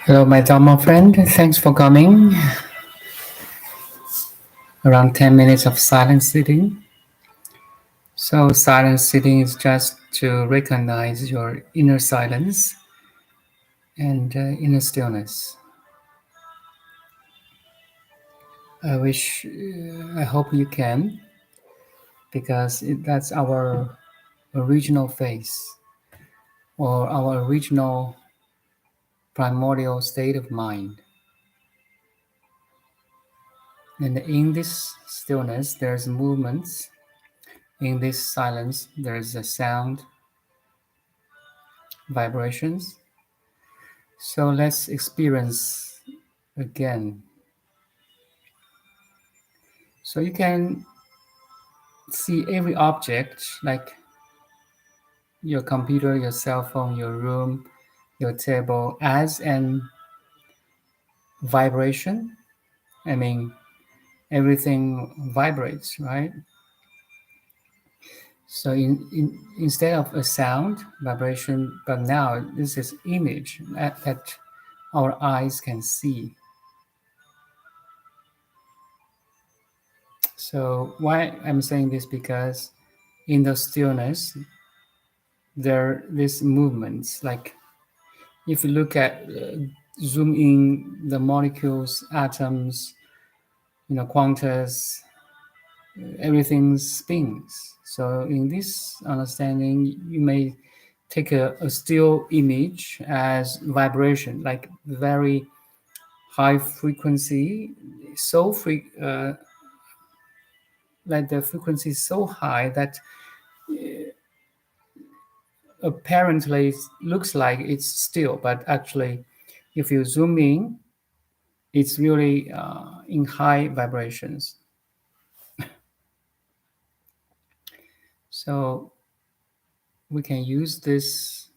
Hello, my Dharma friend. Thanks for coming. Around 10 minutes of silent sitting. So, silent sitting is just to recognize your inner silence and inner stillness. I hope you can, because that's our original face or our original primordial state of mind. And in this stillness, there's movements. In this silence, there's a sound, vibrations. So let's experience again. So you can see every object, like your computer, your cell phone, your room, your table, as an vibration. I mean, everything vibrates, right? So instead of a sound vibration, but now this is image that our eyes can see. So why I'm saying this, because in the stillness there are these movements. Like if you look at zoom in the molecules, atoms, quantas, everything spins. So in this understanding, you may take a still image as vibration, like very high frequency, like the frequency is so high that apparently looks like it's still, but actually, if you zoom in, it's really in high vibrations. So we can use this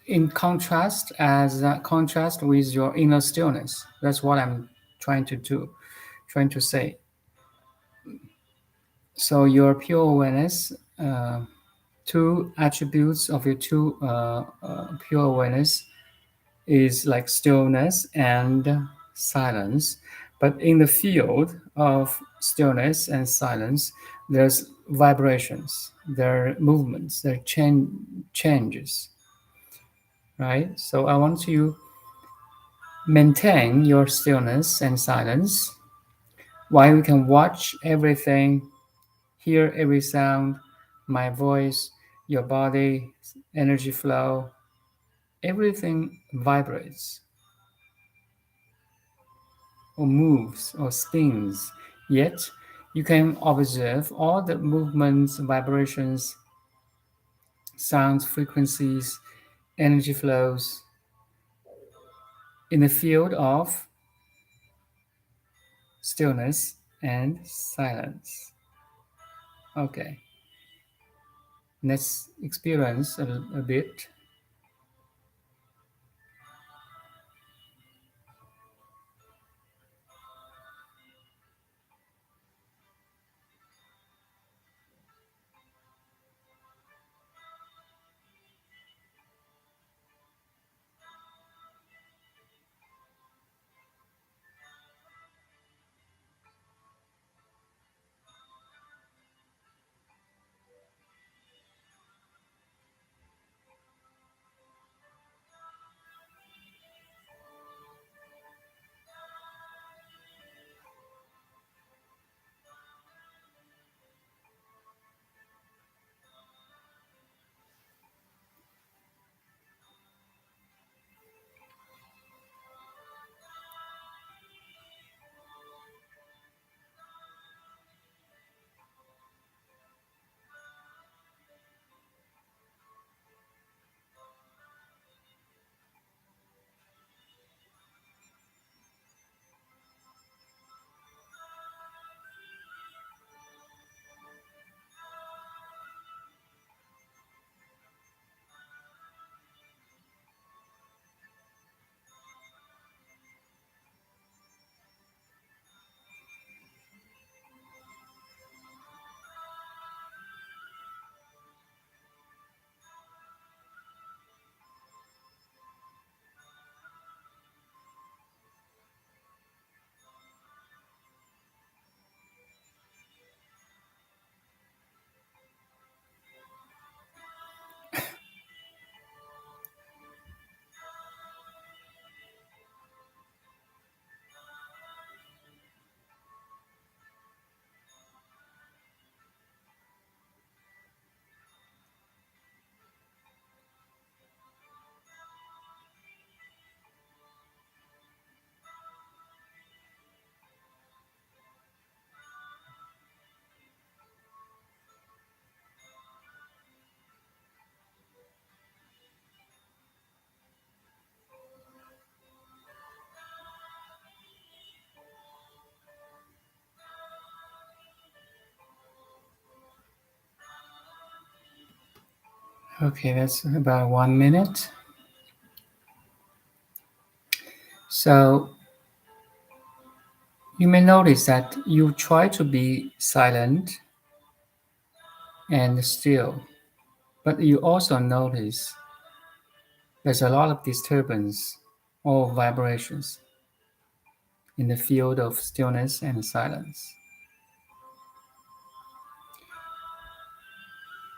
in contrast, as a contrast with your inner stillness. That's what I'm trying to do, trying to say. So your pure awareness, two attributes of your pure awareness is like stillness and silence. But in the field of stillness and silence, there's vibrations, there are movements, there are changes, right? So I want you maintain your stillness and silence while you can watch everything, hear every sound, my voice, your body, energy flow, everything vibrates or moves or spins. Yet you can observe all the movements, vibrations, sounds, frequencies, energy flows in the field of stillness and silence. Okay, let's experience a bit. Okay, that's about 1 minute. So you may notice that you try to be silent and still, but you also notice there's a lot of disturbance or vibrations in the field of stillness and silence.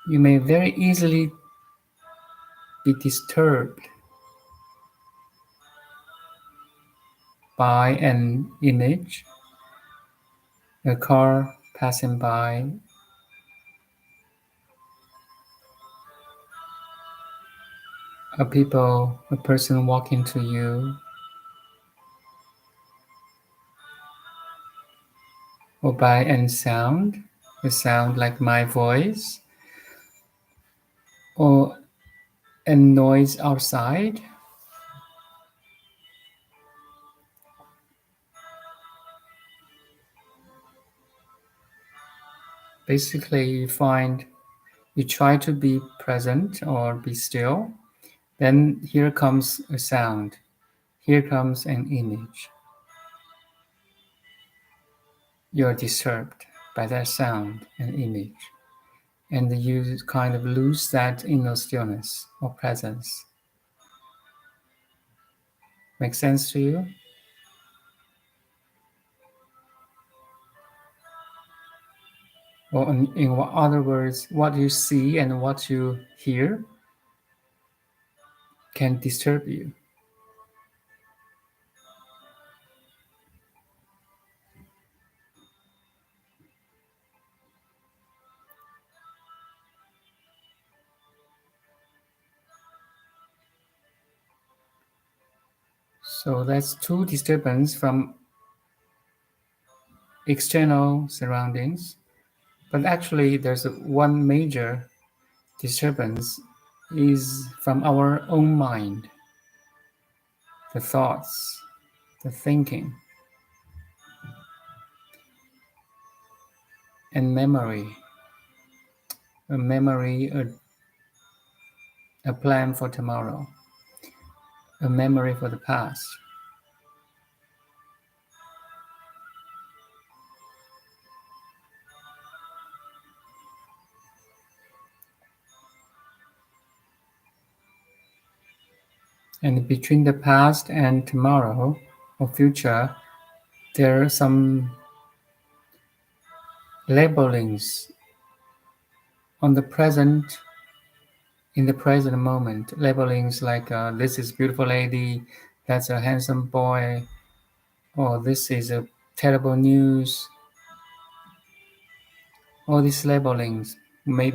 You may very easily be disturbed by an image, a car passing by, a person walking to you, or by a sound like my voice, or a noise outside. Basically, you try to be present or be still, then here comes a sound, here comes an image. You're disturbed by that sound and image, and you kind of lose that inner stillness or presence. Make sense to you? Or in other words, what you see and what you hear can disturb you. So that's two disturbance from external surroundings. But actually, there's one major disturbance is from our own mind, the thoughts, the thinking, and memory. A memory, a plan for tomorrow, a memory for the past. And between the past and tomorrow or future, there are some labelings on the present, in the present moment. Labelings like this is beautiful lady, that's a handsome boy, or this is a terrible news. All these labelings may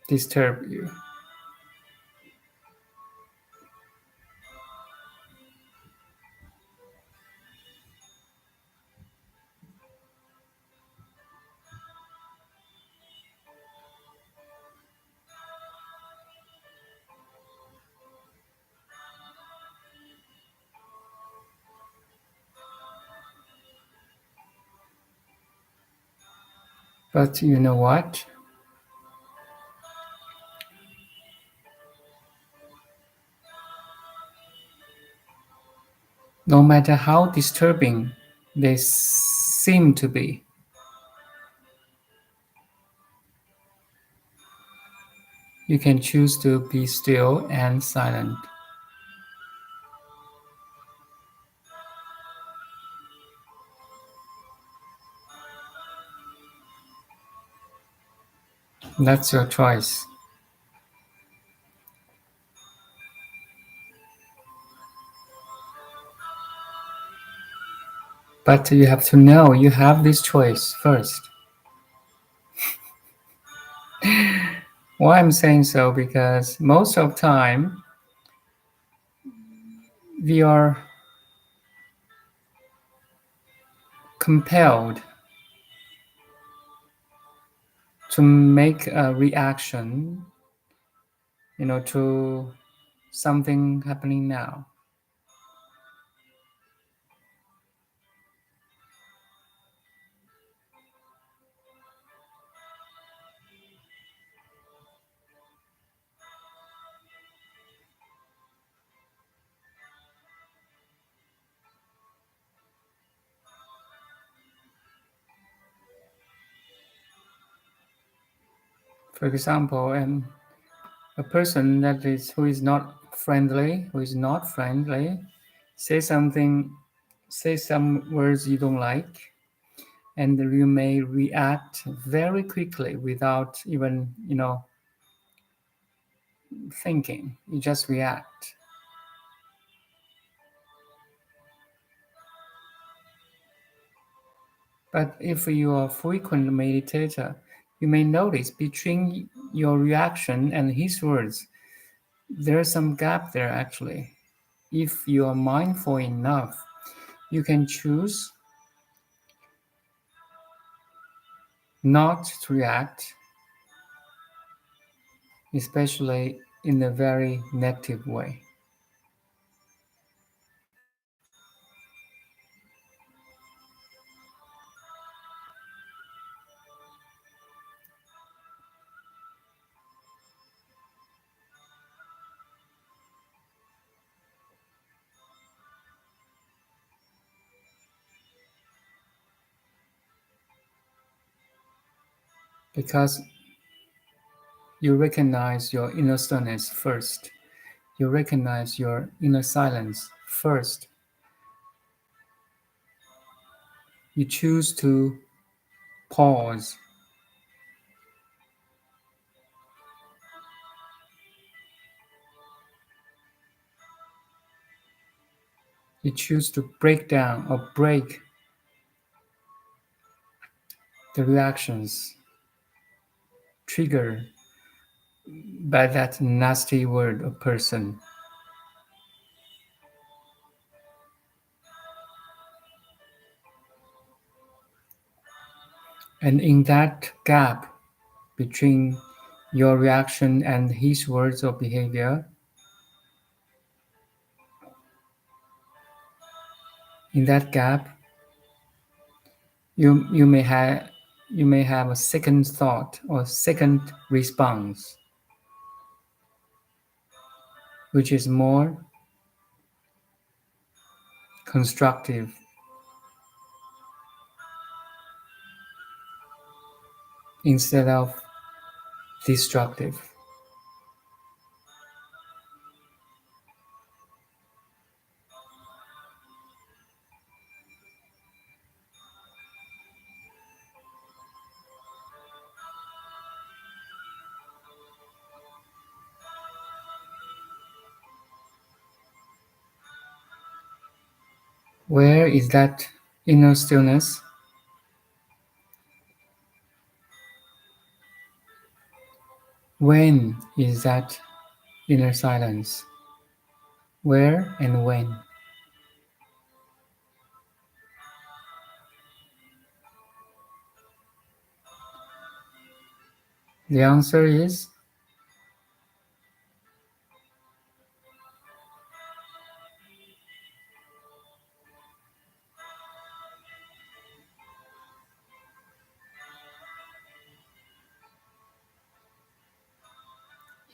disturb you. But you know what? No matter how disturbing they seem to be, you can choose to be still and silent. That's your choice. But you have to know you have this choice first. Why I'm saying so? Because most of the time we are compelled to make a reaction, to something happening now. For example, a person who is not friendly, say something, say some words you don't like, and you may react very quickly without even thinking. You just react. But if you are a frequent meditator, you may notice between your reaction and his words, there's some gap there actually. If you are mindful enough, you can choose not to react, especially in a very negative way. Because you recognize your inner stillness first. You recognize your inner silence first. You choose to pause. You choose to break down or break the reactions triggered by that nasty word or person. And in that gap between your reaction and his words or behavior, in that gap, you may have a second thought or second response, which is more constructive instead of destructive. Where is that inner stillness? When is that inner silence? Where and when? The answer is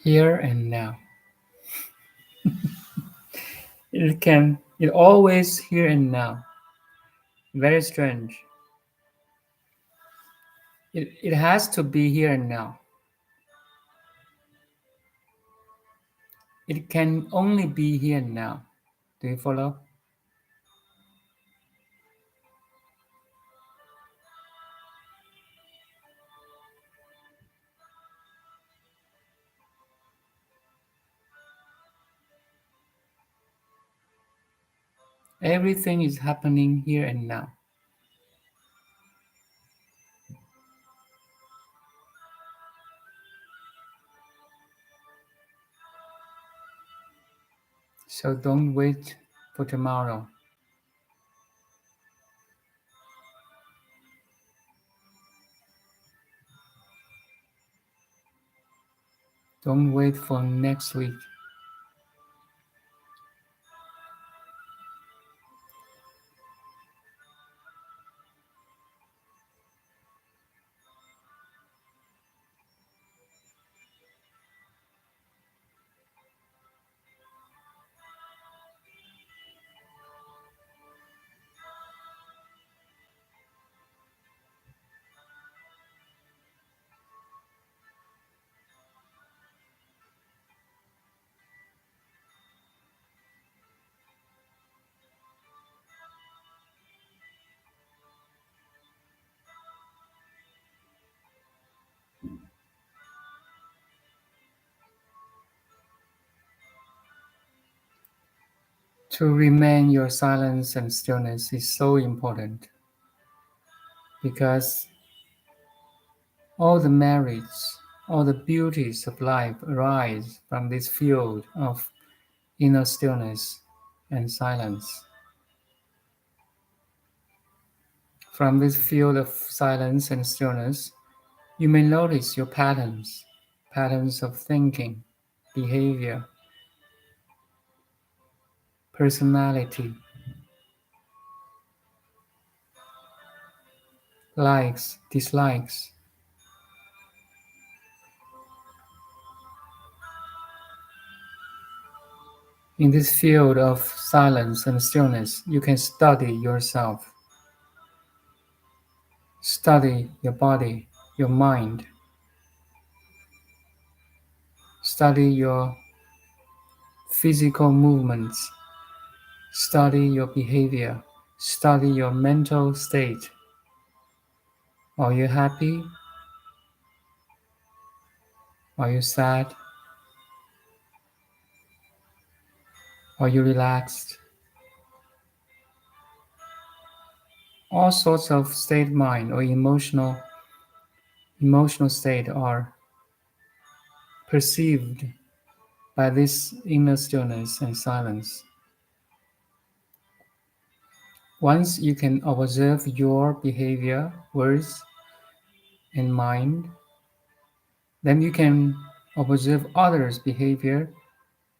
here and now. It always here and now. Very strange. It has to be here and now. It can only be here and now. Do you follow? Everything is happening here and now. So don't wait for tomorrow. Don't wait for next week. To remain your silence and stillness is so important because all the merits, all the beauties of life arise from this field of inner stillness and silence. From this field of silence and stillness, you may notice your patterns, patterns of thinking, behavior, personality, likes, dislikes. In this field of silence and stillness, you can study yourself, study your body, your mind, study your physical movements, study your behavior, study your mental state. Are you happy? Are you sad? Are you relaxed? All sorts of state mind or emotional state are perceived by this inner stillness and silence. Once you can observe your behavior, words, and mind, then you can observe others' behavior,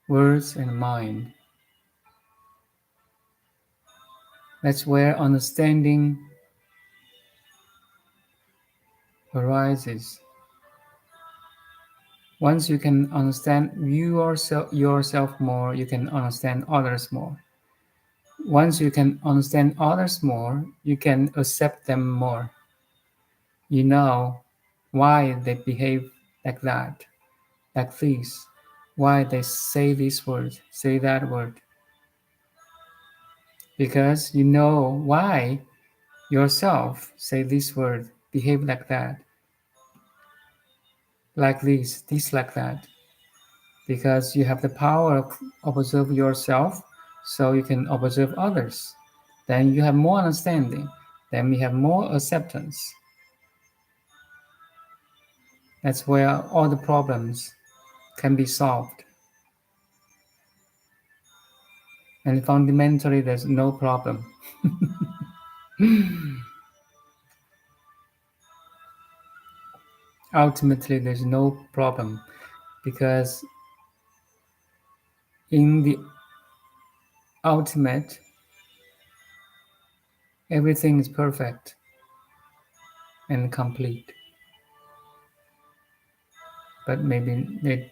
words, and mind. That's where understanding arises. Once you can understand yourself more, you can understand others more. Once you can understand others more, you can accept them more. You know why they behave like that, like this, why they say this word, say that word. Because you know why yourself say this word, behave like that, like this like that. Because you have the power of observe yourself, so you can observe others. Then you have more understanding. Then we have more acceptance. That's where all the problems can be solved. And fundamentally, there's no problem. Ultimately, there's no problem because in the ultimate, everything is perfect and complete. But maybe they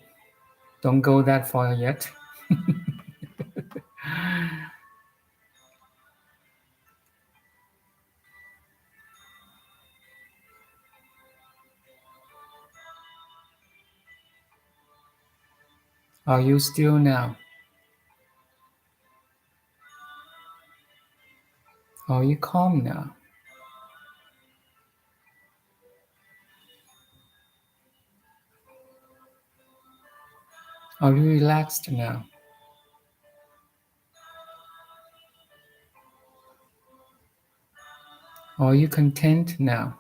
don't go that far yet. Are you still now? Are you calm now? Are you relaxed now? Are you content now?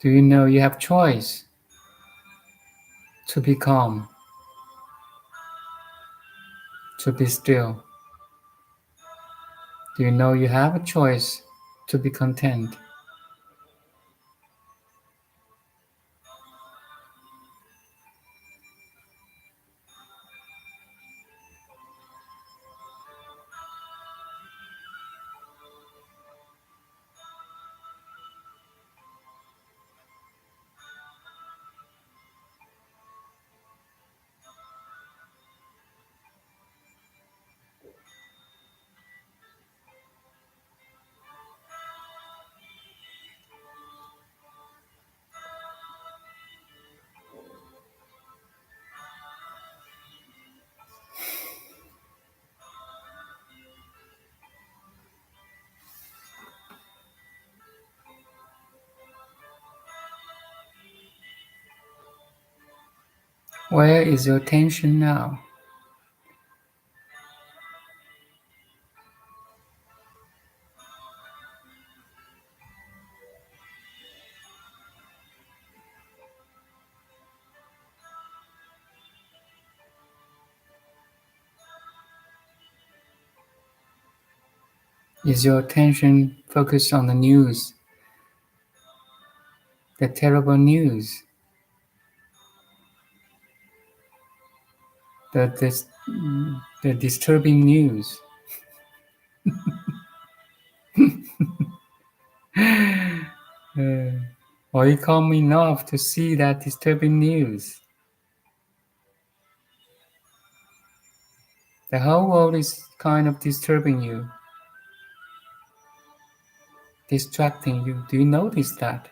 Do you know you have choice to be calm, to be still? Do you know you have a choice to be content? Where is your attention now? Is your attention focused on the news, the terrible news, the disturbing news? Are you calm enough to see that disturbing news? The whole world is kind of disturbing you, distracting you. Do you notice that?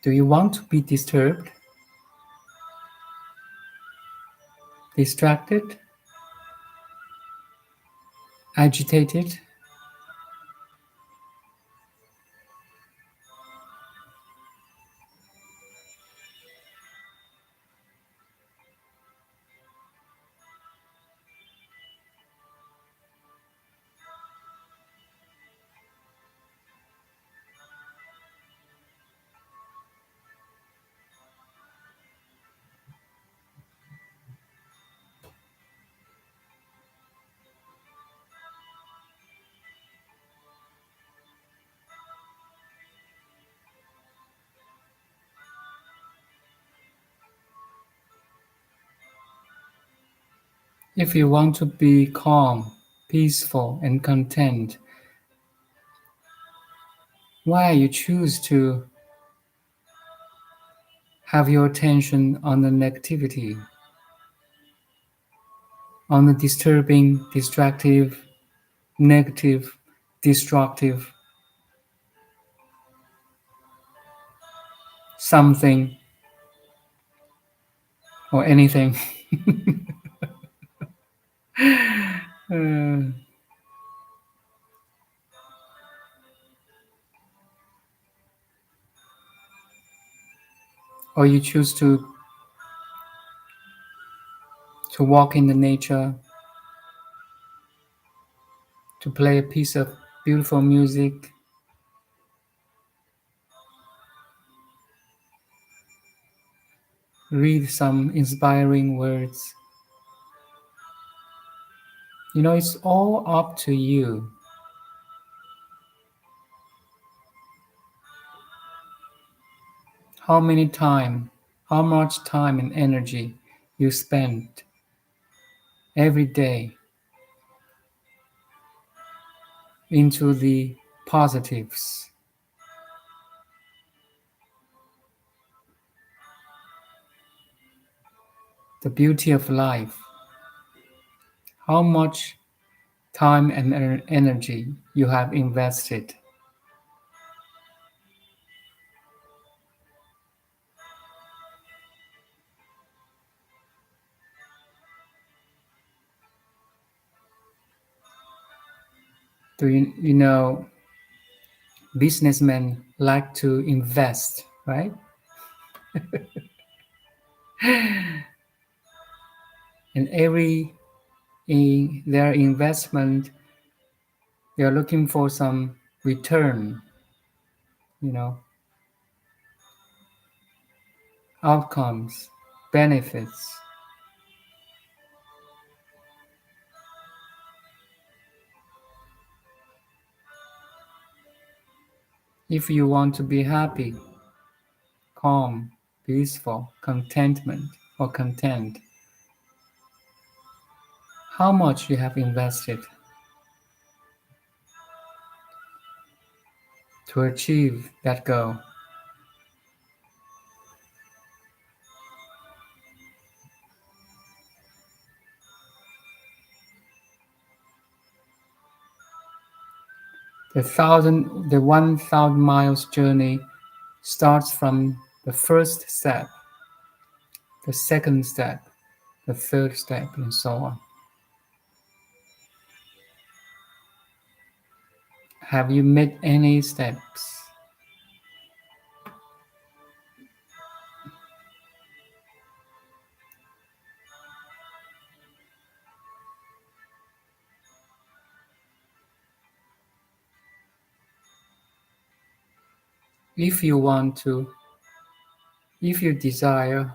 Do you want to be disturbed, distracted, agitated? If you want to be calm, peaceful, and content, why you choose to have your attention on the negativity, on the disturbing, distractive, negative, destructive, something or anything? Uh, or you choose to walk in the nature, to play a piece of beautiful music, read some inspiring words. It's all up to you. How much time and energy you spend every day into the positives, the beauty of life. How much time and energy you have invested. Do you know businessmen like to invest, right? And in their investment, they are looking for some return, you know, outcomes, benefits. If you want to be happy, calm, peaceful, contentment, or content, how much you have invested to achieve that goal? The 1,000 miles journey starts from the first step, the second step, the third step, and so on. Have you made any steps? If you want to, if you desire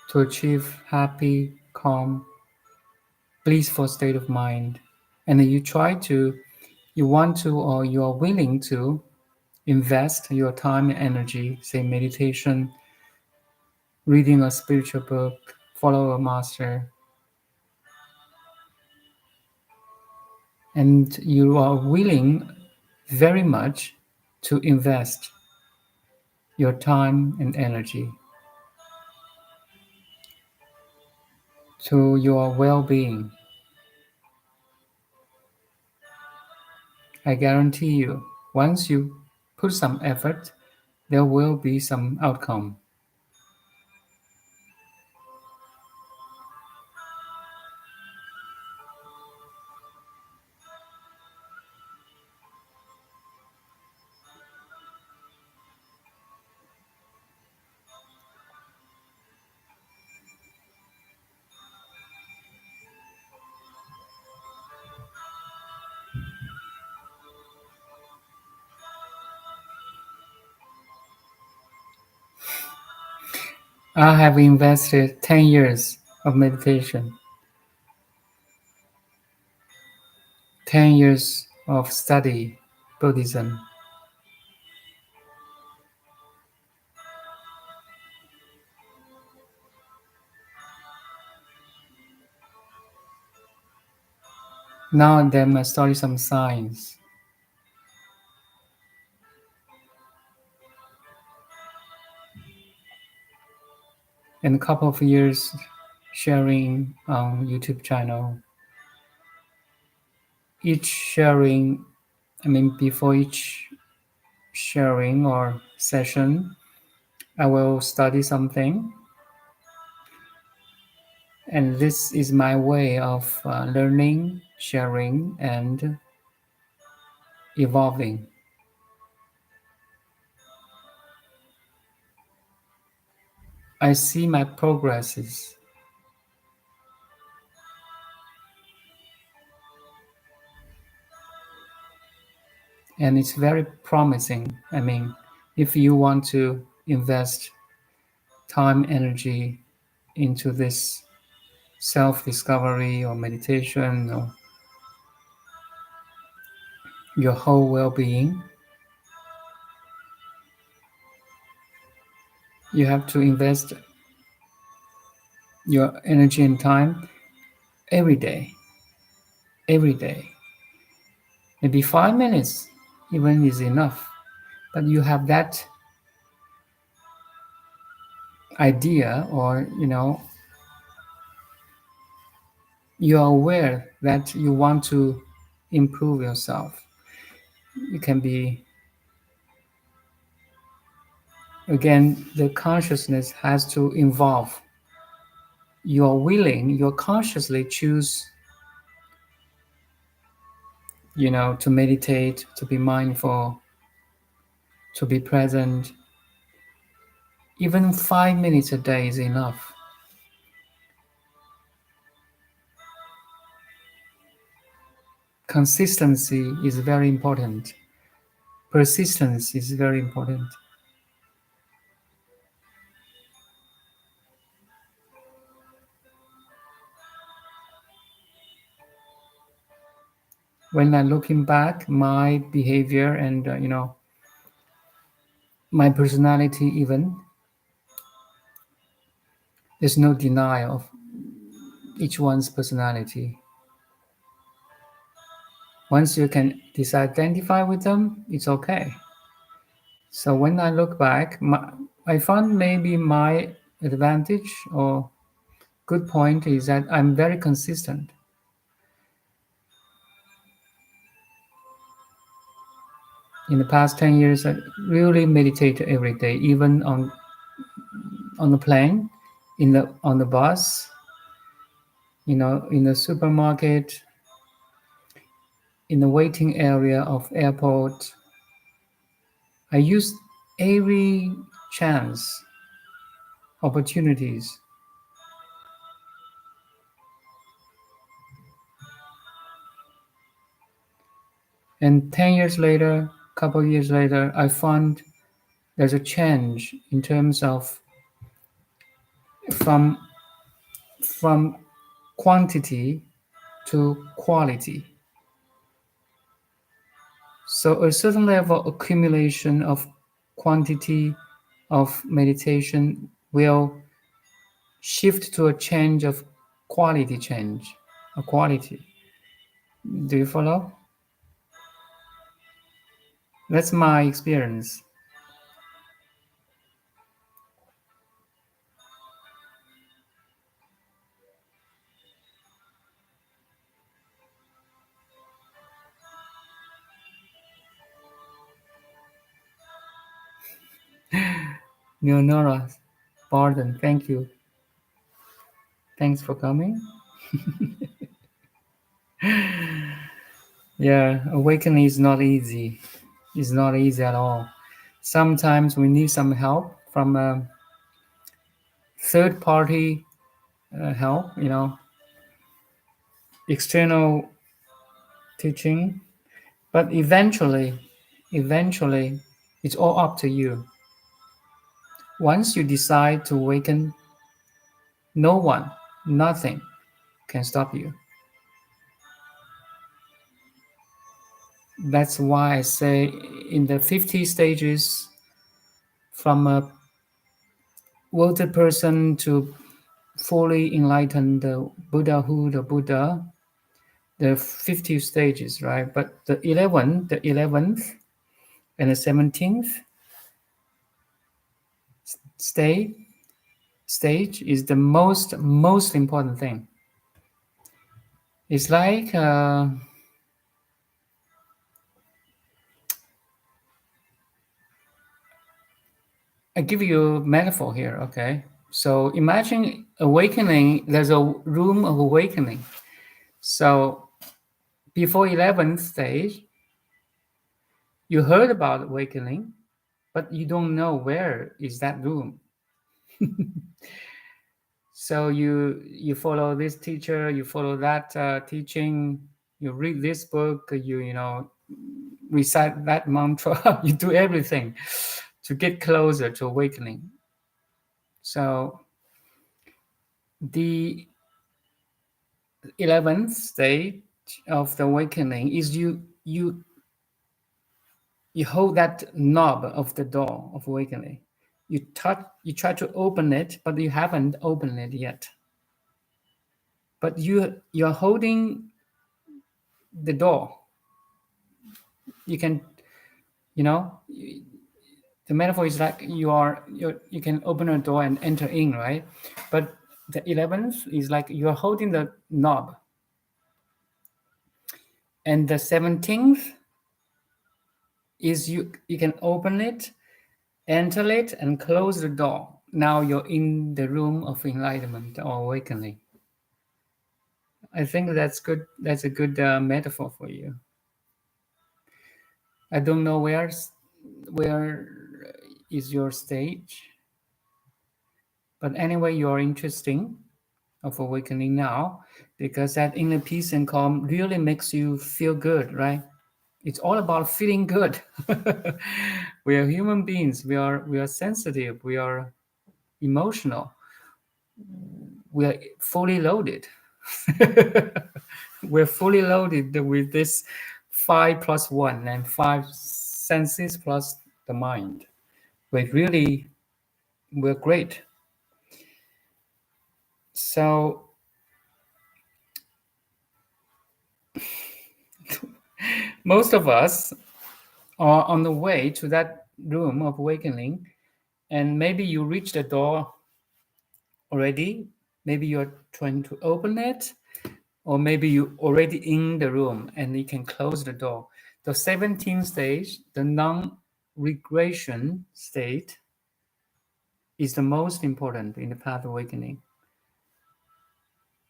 to achieve happy, calm, blissful state of mind, and then you want to, or you are willing to invest your time and energy, say meditation, reading a spiritual book, follow a master, and you are willing very much to invest your time and energy to your well-being, I guarantee you, once you put some effort, there will be some outcome. I have invested 10 years of meditation, 10 years of study Buddhism. Now and then I study some science, and a couple of years sharing on YouTube channel. Each sharing, before each sharing or session, I will study something, and this is my way of learning, sharing, and evolving. I see my progresses, and it's very promising. If you want to invest time, energy into this self-discovery or meditation or your whole well-being, you have to invest your energy and time every day. Every day. Maybe 5 minutes even is enough. But you have that idea, or you're aware that you want to improve yourself. It can be, again, the consciousness has to involve. You're consciously choose, to meditate, to be mindful, to be present. Even 5 minutes a day is enough. Consistency is very important. Persistence is very important. When I'm looking back, my behavior and my personality, even, there's no denial of each one's personality. Once you can disidentify with them, it's okay. So when I look back, I found maybe my advantage or good point is that I'm very consistent. In the past 10 years, I really meditate every day, even on the plane, on the bus, in the supermarket, in the waiting area of airport. I use every chance, opportunities. And 10 years later, couple years later, I found there's a change in terms of from from quantity to quality. So a certain level of accumulation of quantity of meditation will shift to a change of quality change, a quality. Do you follow? That's my experience. Leonora, pardon, thank you. Thanks for coming. Yeah, awakening is not easy. It's not easy at all. Sometimes we need some help from a third party help, external teaching. But eventually, it's all up to you. Once you decide to awaken, no one, nothing can stop you. That's why I say in the 50 stages, from a water person to fully enlightened Buddhahood or Buddha, there are 50 stages, right? But the 11th and the 17th stage is the most important thing. It's like I give you a metaphor here, okay? So imagine awakening, there's a room of awakening. So before 11th stage, you heard about awakening, but you don't know where is that room. So you follow this teacher, you follow that teaching, you read this book, you recite that mantra, you do everything to get closer to awakening. So the 11th stage of the awakening is you hold that knob of the door of awakening. You try to open it, but you haven't opened it yet. But you're holding the door. You can, the metaphor is like you can open a door and enter in, right? But the 11th is like you're holding the knob. And the 17th is you can open it, enter it, and close the door. Now you're in the room of enlightenment or awakening. I think that's good. That's a good metaphor for you. I don't know where is your stage, but anyway, you're interesting of awakening now, because that inner peace and calm really makes you feel good, right? It's all about feeling good. We are human beings. We are sensitive. We are emotional. We are fully loaded. We're fully loaded with this 5 plus 1 and 5 senses plus the mind. We're great. So most of us are on the way to that room of awakening, and maybe you reach the door already. Maybe you're trying to open it, or maybe you're already in the room and you can close the door. The 17th stage, the non-regression state, is the most important in the path of awakening.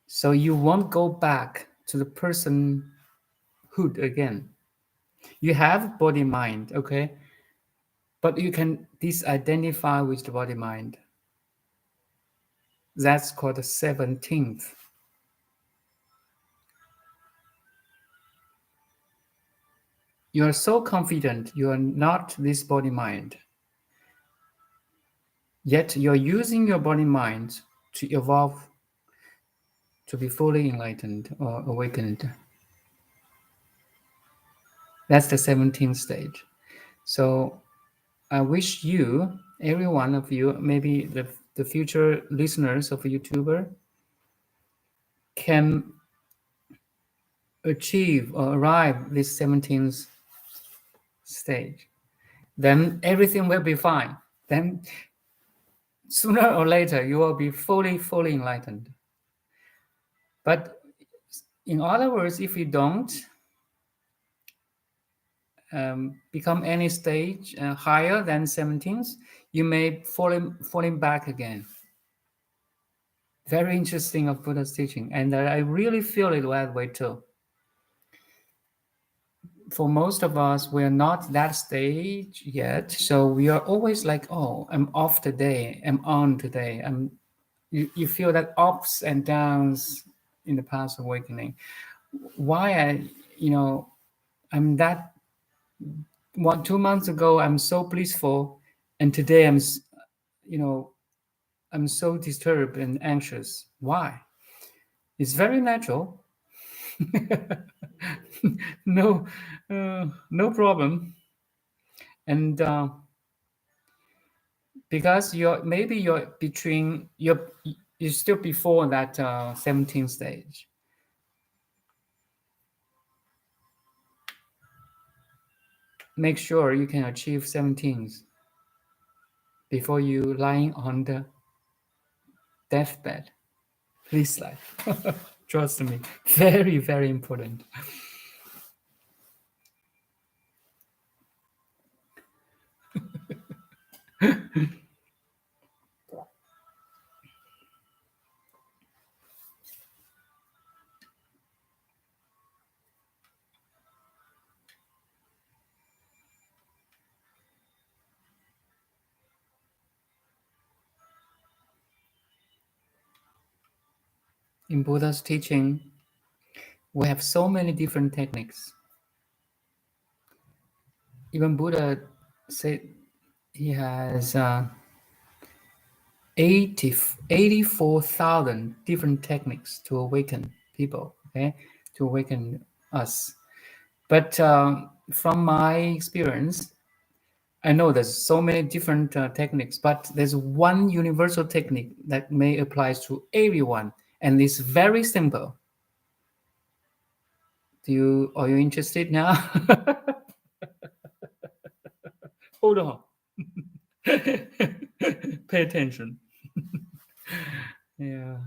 So you won't go back to the personhood again. You have body mind, okay? But you can disidentify with the body mind. That's called the 17th. You are so confident you are not this body mind. Yet you're using your body mind to evolve to be fully enlightened or awakened. That's the 17th stage. So I wish you, every one of you, maybe the future listeners of a YouTuber, can achieve or arrive this 17th stage. Then everything will be fine. Then sooner or later you will be fully enlightened. But in other words, if you don't become any stage higher than 17th, you may falling back again. Very interesting of Buddha's teaching, and I really feel it that way too. For most of us, we're not that stage yet, so we are always like, "Oh, I'm off today. I'm on today." You feel that ups and downs in the path of awakening. Why I'm that 2 months ago I'm so blissful, and today I'm so disturbed and anxious. Why? It's very natural. No problem. And because you're still before that 17th stage. Make sure you can achieve 17th before you lying on the deathbed. Please, life. Trust me. Very, very important. In Buddha's teaching, we have so many different techniques. Even Buddha said he has 84,000 different techniques to awaken people, okay, to awaken us. But from my experience, I know there's so many different techniques, but there's one universal technique that may apply to everyone, and it's very simple. Are you interested now? Hold on. Pay attention. Yeah.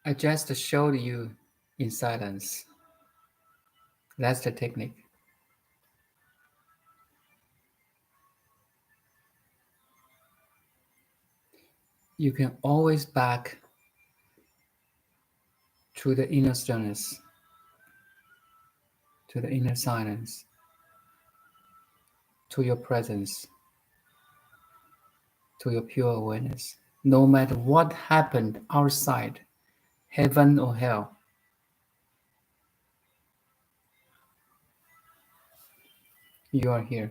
I just showed you in silence. That's the technique. You can always back to the inner stillness, to the inner silence, to your presence, to your pure awareness. No matter what happened outside, heaven or hell, you are here.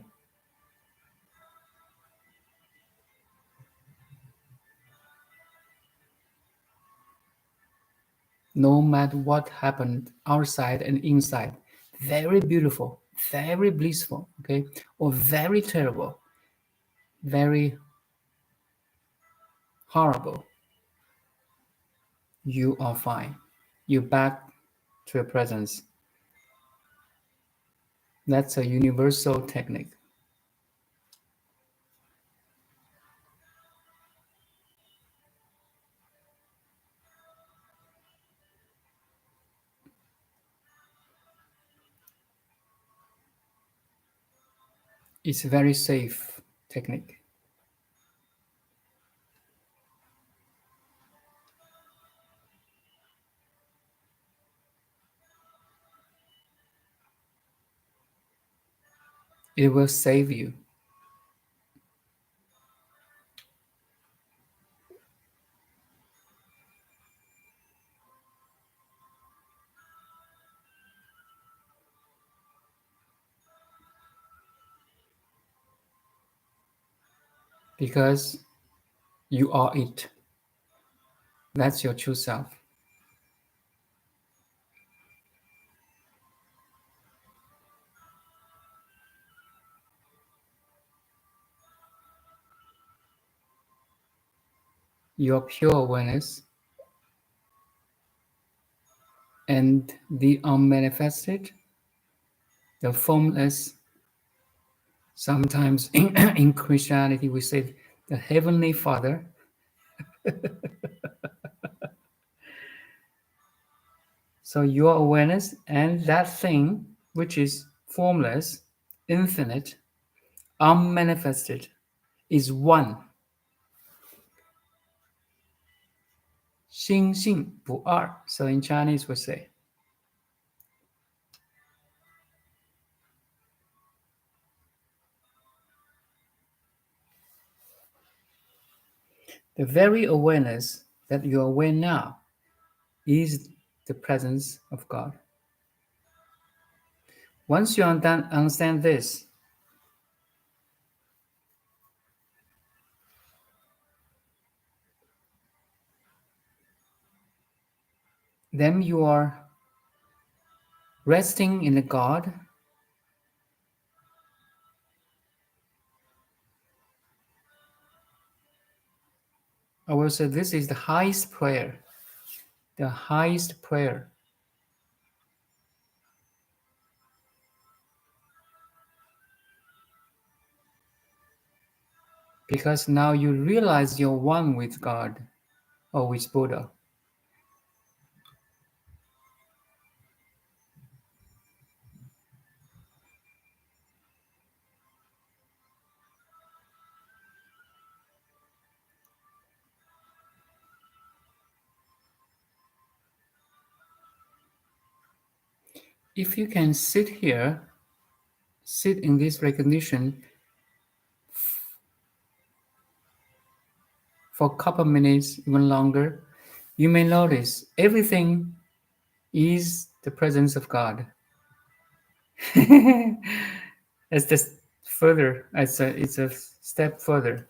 No matter what happened outside and inside, very beautiful, very blissful, okay, or very terrible, very horrible, you are fine. You back to your presence. That's a universal technique. It's a very safe technique. It will save you. Because you are it. That's your true self. Your pure awareness and the unmanifested, the formless. Sometimes in Christianity we say the Heavenly Father. So your awareness and that thing which is formless, infinite, unmanifested is one. 心不二. So in Chinese we say. The very awareness that you are aware now is the presence of God. Once you understand this, then you are resting in the God. I will say this is the highest prayer. The highest prayer. Because now you realize you're one with God or with Buddha. If you can sit here, sit in this recognition for a couple minutes, even longer, you may notice everything is the presence of God. It's just further, it's a step further.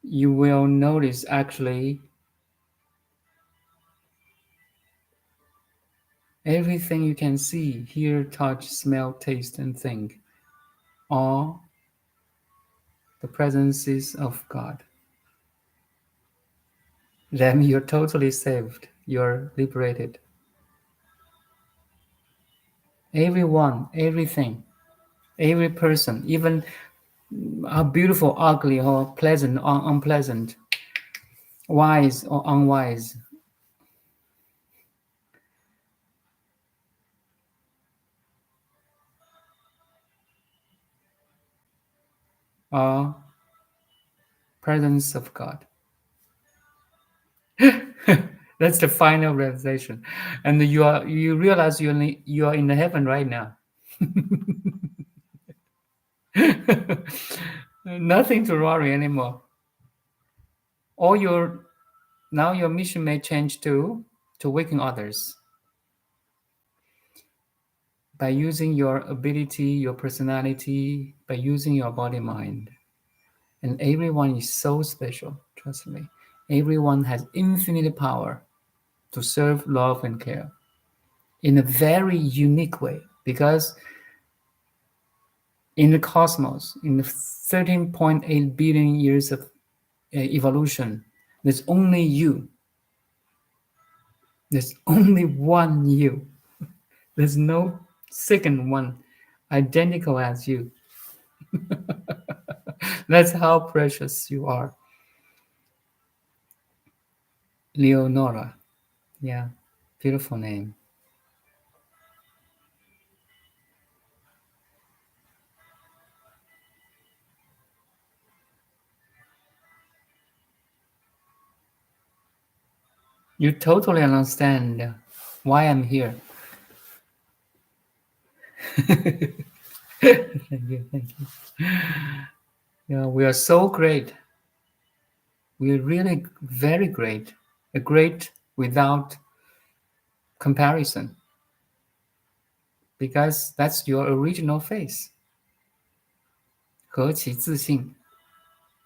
You will notice actually everything you can see, hear, touch, smell, taste, and think are the presences of God. Then you're totally saved. You're liberated. Everyone, everything, every person, even how beautiful, ugly, or pleasant or unpleasant, wise or unwise, are presence of God. That's the final realization, and you realize you are in the heaven right now. Nothing to worry anymore. Now your mission may change to awaken others by using your ability, your personality, by using your body mind. And everyone is so special, trust me. Everyone has infinite power to serve, love, and care in a very unique way, because in the cosmos, in the 13.8 billion years of evolution, there's only you. There's only one you. There's no second one identical as you. That's how precious you are. Leonora. Yeah, beautiful name. You totally understand why I'm here. Thank you, thank you. Yeah, we are so great. We're really very great. A great without comparison. Because that's your original face. 何其自信，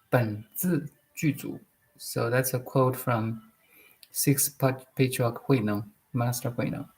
本自具足. So that's a quote from Sixth Patriarch Huineng, Master Huineng.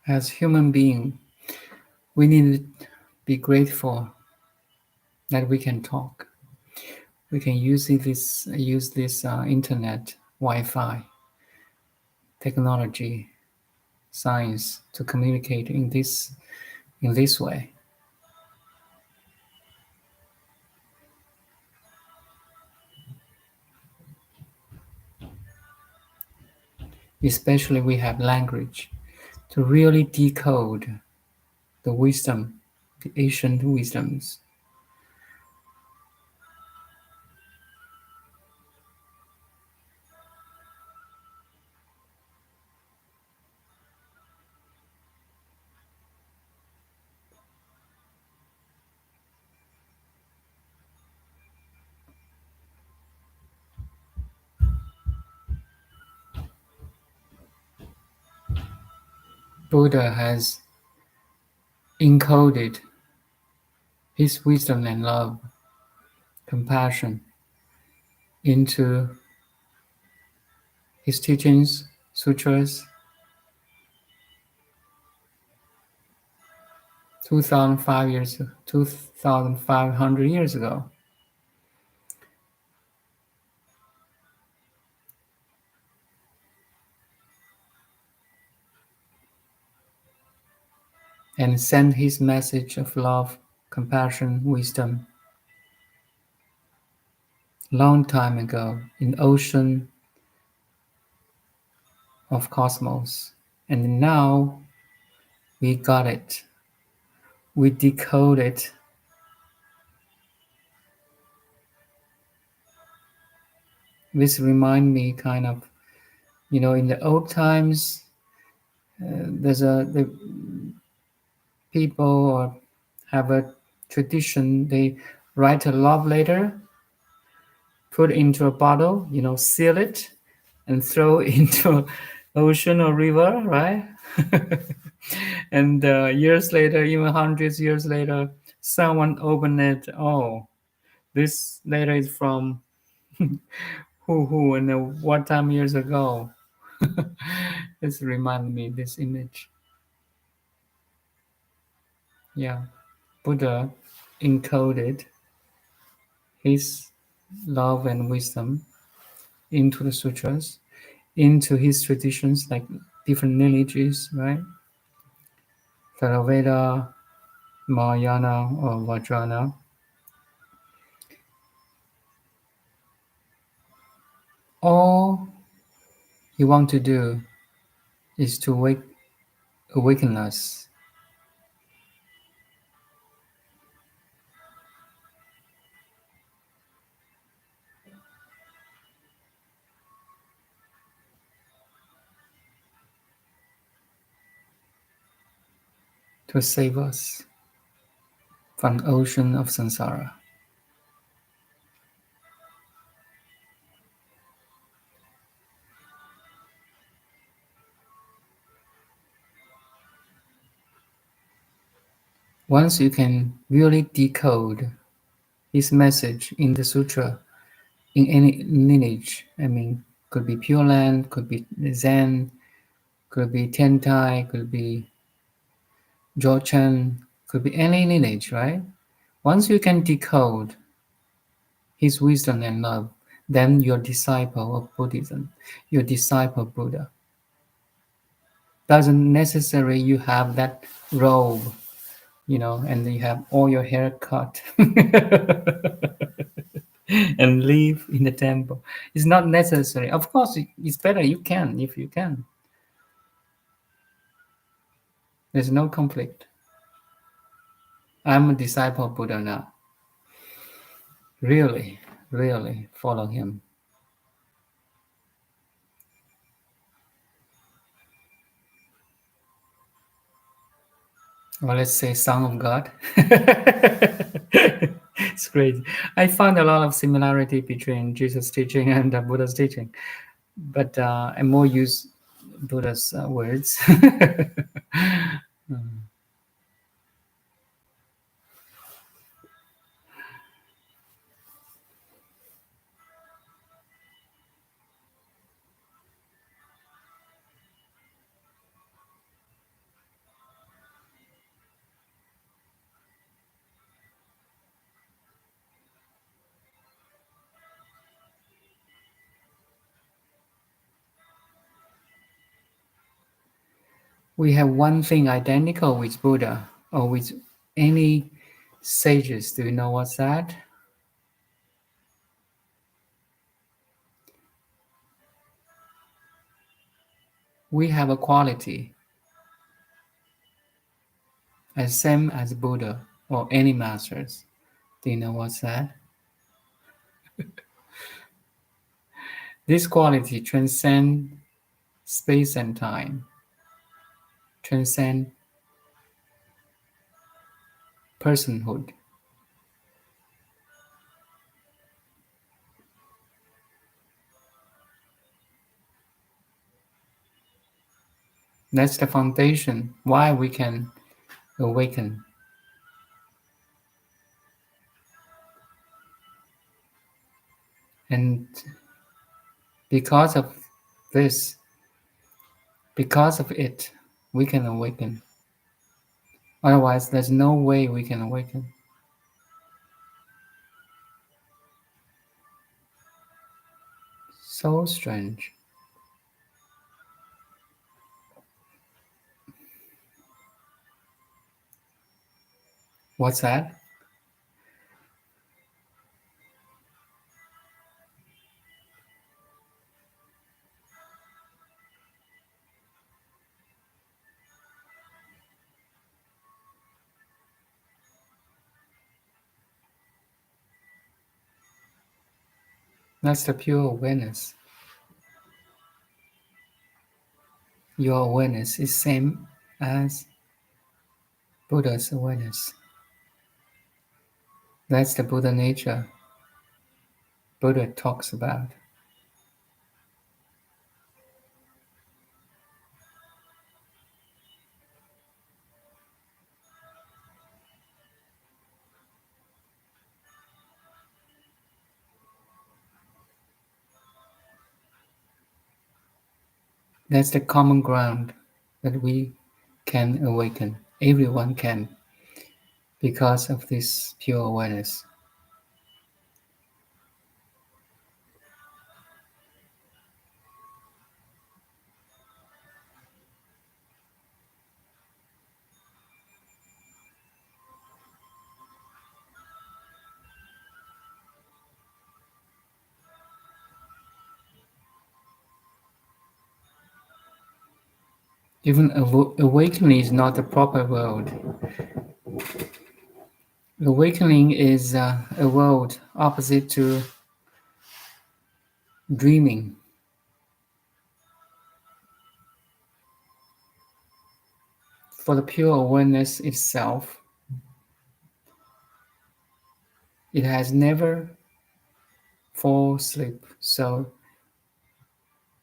As human being, we need to be grateful that we can talk. We can use this internet, Wi-Fi, technology, science to communicate in this way. Especially we have language to really decode the wisdom, the ancient wisdoms. Buddha has encoded his wisdom and love, compassion into his teachings, sutras, 2,500 years ago. And sent his message of love, compassion, wisdom long time ago in ocean of cosmos. And now we got it. We decode it. This remind me kind of, in the old times, the people or have a tradition. They write a love letter, put into a bottle, seal it, and throw into ocean or river, right? And years later, even hundreds years later, someone opened it. Oh, this letter is from who and what time years ago. This remind me this image. Yeah, Buddha encoded his love and wisdom into the sutras, into his traditions, like different lineages, right? Theravada, Mahayana, or Vajrayana. All you want to do is to awaken us. To save us from the ocean of samsara. Once you can really decode his message in the sutra, in any lineage, could be Pure Land, could be Zen, could be Tentai, could be Dzogchen, could be any lineage, right? Once you can decode his wisdom and love, then you're disciple of Buddhism, you're disciple of Buddha. Doesn't necessarily you have that robe, and you have all your hair cut and live in the temple. It's not necessary. Of course, it's better you can if you can. There's no conflict. I'm a disciple of Buddha now. Really, really follow him. Or let's say Son of God. It's great. I found a lot of similarity between Jesus' teaching and Buddha's teaching, but I more use Buddha's words. We have one thing identical with Buddha or with any sages. Do you know what's that? We have a quality as same as Buddha or any masters. Do you know what's that? This quality transcends space and time, transcends personhood. That's the foundation why we can awaken. And because of this, because of it, we can awaken. Otherwise, there's no way we can awaken. So strange. What's that? That's the pure awareness. Your awareness is same as Buddha's awareness. That's the Buddha nature Buddha talks about. That's the common ground that we can awaken. Everyone can because of this pure awareness. Even awakening is not the proper word. Awakening is a word opposite to dreaming. For the pure awareness itself, it has never fall asleep, so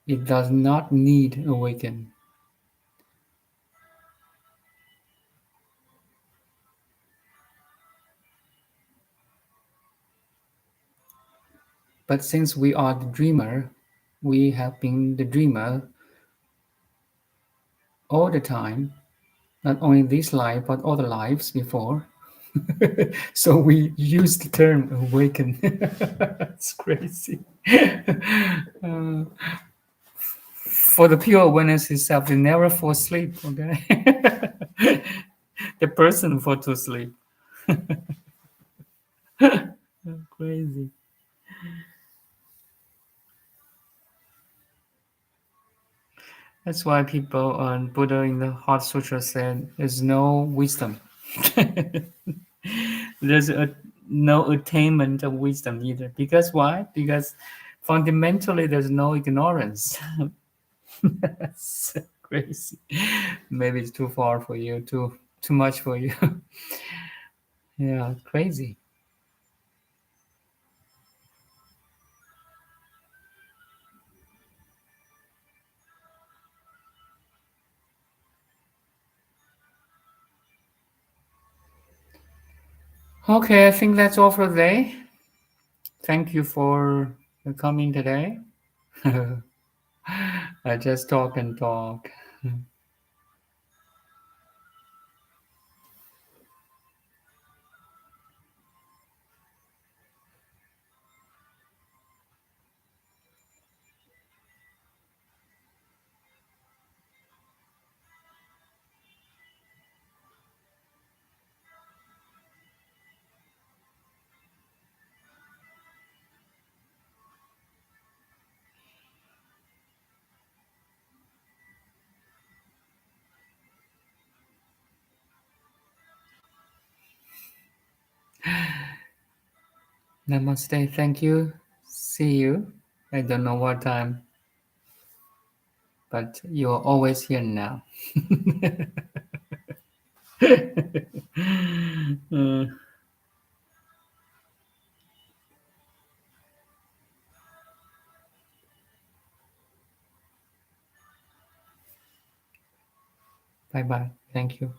it does not need awaken. But since we are the dreamer, we have been the dreamer all the time, not only this life but all the lives before. So we use the term awaken. It's crazy. Uh, for the pure awareness itself, it never fall asleep. Okay, the person fall to sleep. Crazy. That's why people on Buddha in the Heart Sutra said there's no wisdom. There's no attainment of wisdom either. Because why? Because fundamentally there's no ignorance. That's crazy. Maybe it's too far for you, too much for you. Yeah, crazy. Okay, I think that's all for today. Thank you for coming today. I just talk and talk. Namaste. Thank you. See you. I don't know what time, but you're always here now. Uh, bye bye. Thank you.